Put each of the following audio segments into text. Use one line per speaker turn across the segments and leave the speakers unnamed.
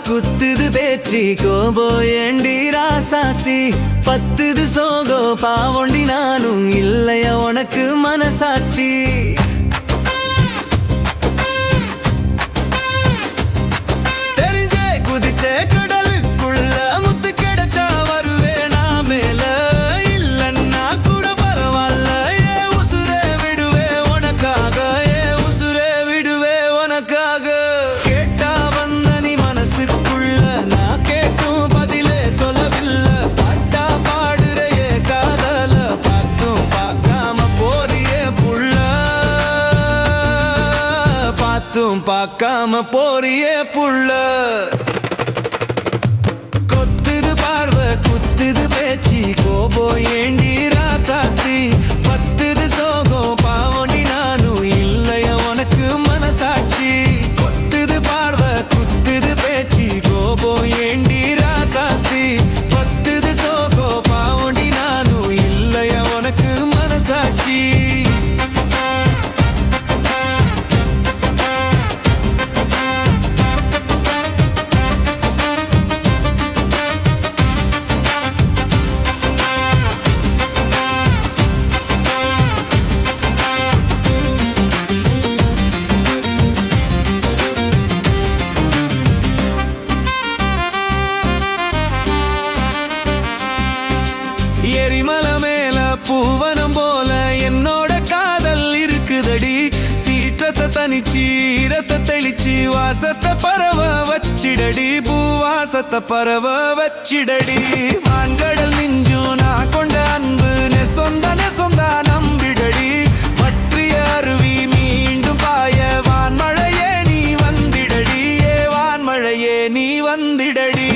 குத்துது பேச்சு கோபோ ஏண்டி ராசாத்தி பத்துது சோகோ பாவொண்டி நானும் இல்லையா உனக்கு மனசாட்சி தெரிஞ்சே குதிச்சே கடலுக்குள்ள முத்து கிடைச்சா வருவேனா மேல இல்லன்னா கூட பரவாயில்ல ஏ உசுரே விடுவே உனக்காக ஏ உசுரே விடுவே உனக்காக கேட்டா வந்த நீ மனசுக்குள்ள நான் கேட்டும் பதிலே சொல்லவில்லை பாட்டா பாடுறையே காதல பார்த்தும் பார்க்காம போறியே புள்ள பார்த்தும் பார்க்காம போறியே புள்ள கொத்துது பார்வை குத்துது பேச்சு கோபோ ஏண்டி ராசாத்தி பத்துது சோகோ பாவொண்டி நானும் இல்லையா உனக்கு மனசாட்சி கொத்துது பார்வை குத்துது பேச்சு கோபோ ஏண்டி ராசாத்தி பத்துது சோகோ பாவொண்டி நானும் இல்லையா உனக்கு மனசாட்சி எரிமலை மேல பூவனம் போல என்னோட காதல் இருக்குதடி சீற்றத்தை தனிச்சு ஈரத்தை தெளிச்சு வாசத்தை பரவ வச்சிடடி பூவாசத்தை பரவ வச்சிடடி வான்கடல் மிஞ்சும் நான் கொண்ட அன்பு நெசொந்தா நம்பிடடி பற்றிய அருவி மீண்டும் பாய வான்மழையே நீ வந்திடடி ஏ வான்மழையே நீ வந்திடடி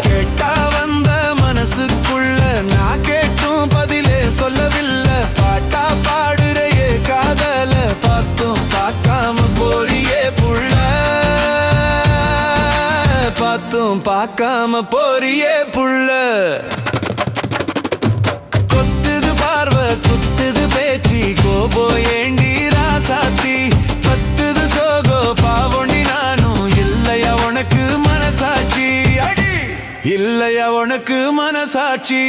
கேட்டா வந்த மனசுக்குள்ள நான் கேட்டும் பதிலே சொல்லவில்லை பாட்டா பாடுறையே காதல பார்த்தும் பார்க்காம போறியே புள்ள பார்த்தும் பார்க்காம போறியே புள்ள கொத்துது பார்வை குத்துது பேச்சு கோபோ ஏண்டி ராசாத்தி பத்துது சோகோ பாவொண்டி நானும் இல்லையா உனக்கு மனசாட்சி இல்லையா உனக்கு மனசாட்சி